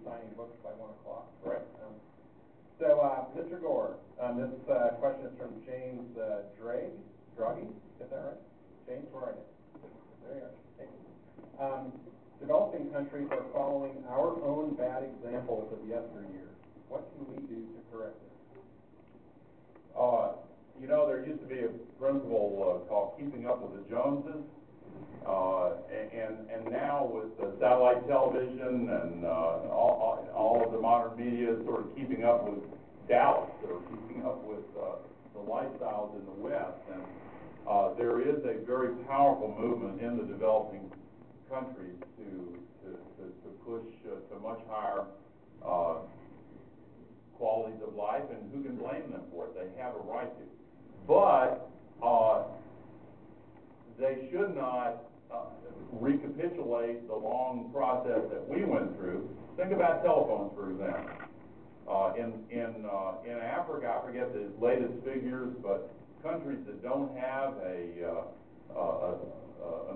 signing books by 1 o'clock. Right. Mr. Gore, this question is from James Draghi, is that right? James, where are you? There you are. Thank you. Developing countries are following our own bad examples of yesteryear. What can we do to correct this? You know, there used to be a principle called keeping up with the Joneses, and now with satellite television and all of the modern media is sort of keeping up with Dallas or keeping up with the lifestyles in the West. And there is a very powerful movement in the developing countries to push to much higher qualities of life, and who can blame them for it? They have a right to. But they should not recapitulate the long process that we went through. Think about telephones, for example. In Africa, I forget the latest figures, but countries that don't have an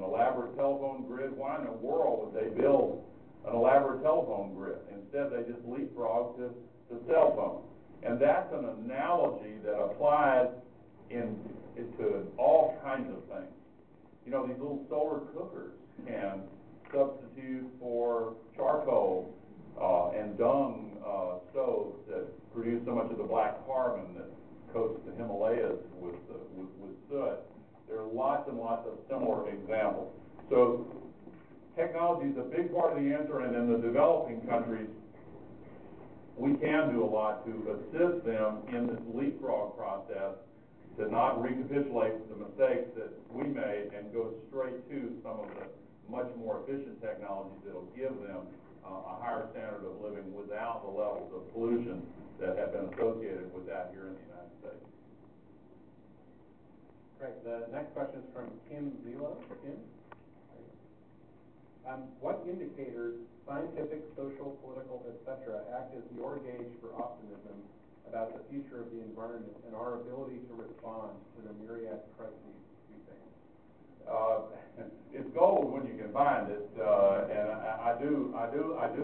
elaborate telephone grid, why in the world would they build an elaborate telephone grid? Instead, they just leapfrog to cell phones. And that's an analogy that applies into all kinds of things. You know, these little solar cookers can substitute for charcoal and dung stoves that produce so much of the black carbon that coats the Himalayas with soot. There are lots and lots of similar examples. So technology is a big part of the answer, and in the developing countries, we can do a lot to assist them in this leapfrog process to not recapitulate the mistakes that we made and go straight to some of the much more efficient technologies that will give them a higher standard of living without the levels of pollution that have been associated with that here in the United States. Great. The next question is from Kim Zelo. Kim? What indicators, scientific, social, political, etc., act as your gauge for optimism about the future of the environment and our ability to respond to the myriad crises we face? It's gold when you can find it, and I do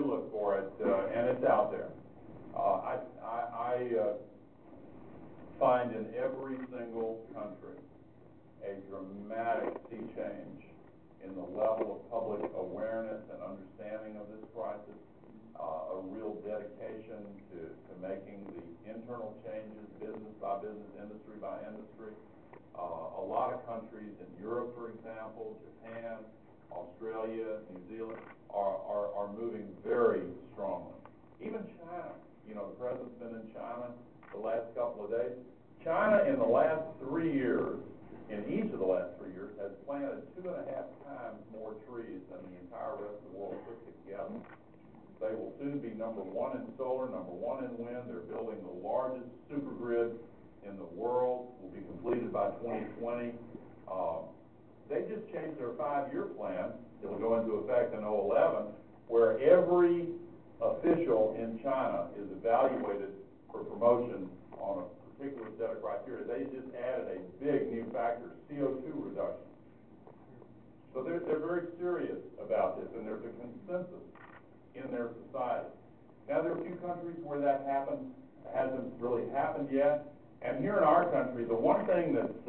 look for it, and it's out there. I find in every single country a dramatic sea change in the level of public awareness and understanding of this crisis, a real dedication to making the internal changes, business by business, industry by industry. A lot of countries in Europe, for example, Japan, Australia, New Zealand, are moving very strongly. Even China, you know, the president's been in China the last couple of days. China in the last 3 years, in each of the last 3 years, has planted 2.5 times more trees than the entire rest of the world put together. They will soon be number 1 in solar, number 1 in wind. They're building the largest supergrid in the world, will be completed by 2020. They just changed their 5-year plan. It'll go into effect in 2011, where every official in China is evaluated for promotion on a particular set of criteria. They just added a big new factor, CO2 reduction. So they're very serious about this, and there's a consensus in their society. Now, there are a few countries where that hasn't really happened yet. And here in our country, the one thing that's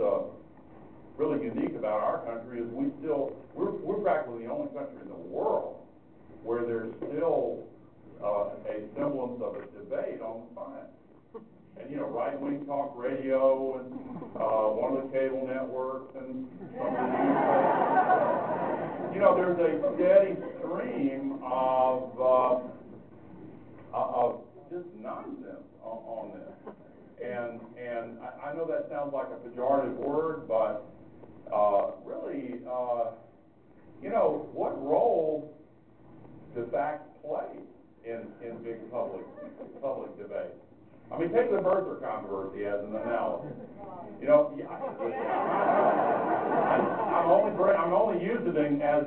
really unique about our country is we're practically the only country in the world where there's still a semblance of a debate on science. And, you know, right-wing talk radio and one of the cable networks and some of the newspapers. You know, there's a steady stream of just nonsense on this. And I know that sounds like a pejorative word, but really, you know, what role do facts play in big public debate? I mean, take the birther controversy as an analogy. You know, I'm only using it as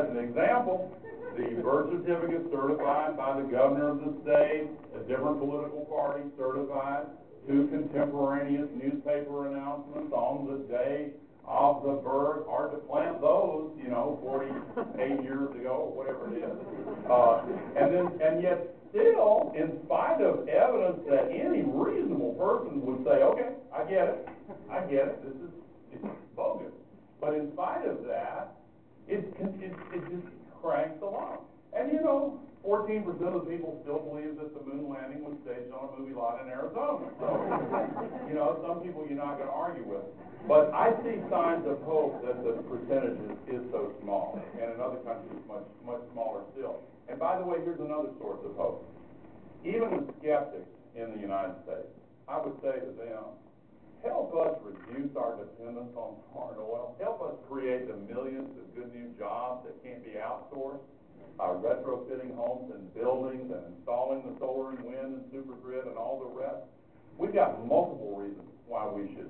an example. The birth certificate certified by the governor of the state, a different political party certified, 2 contemporaneous newspaper announcements on the day of the bird, hard to plant those, 48 years ago, whatever it is. And yet still, in spite of evidence that any reasonable person would say, okay, I get it, it's bogus. But in spite of that, it just cranks along. And 14% of the people still believe that the moon landing was staged on a movie lot in Arizona. So, some people you're not going to argue with. But I see signs of hope that the percentage is so small, and in other countries much smaller still. And by the way, here's another source of hope. Even the skeptics in the United States, I would say to them, help us reduce our dependence on foreign oil. Help us create the millions of good new jobs that can't be outsourced. Retrofitting homes and buildings and installing the solar and wind and supergrid and all the rest. We've got multiple reasons why we should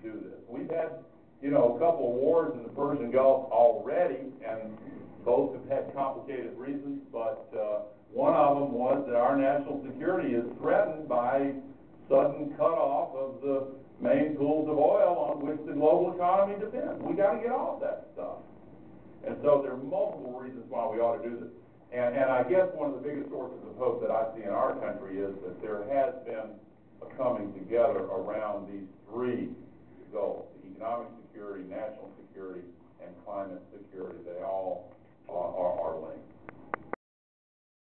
do this. We've had, a couple of wars in the Persian Gulf already, and both have had complicated reasons, but one of them was that our national security is threatened by sudden cutoff of the main pools of oil on which the global economy depends. We got to get off that stuff. And so there are multiple reasons why we ought to do this. And I guess one of the biggest sources of hope that I see in our country is that there has been a coming together around these three goals: economic security, national security, and climate security. They all are linked.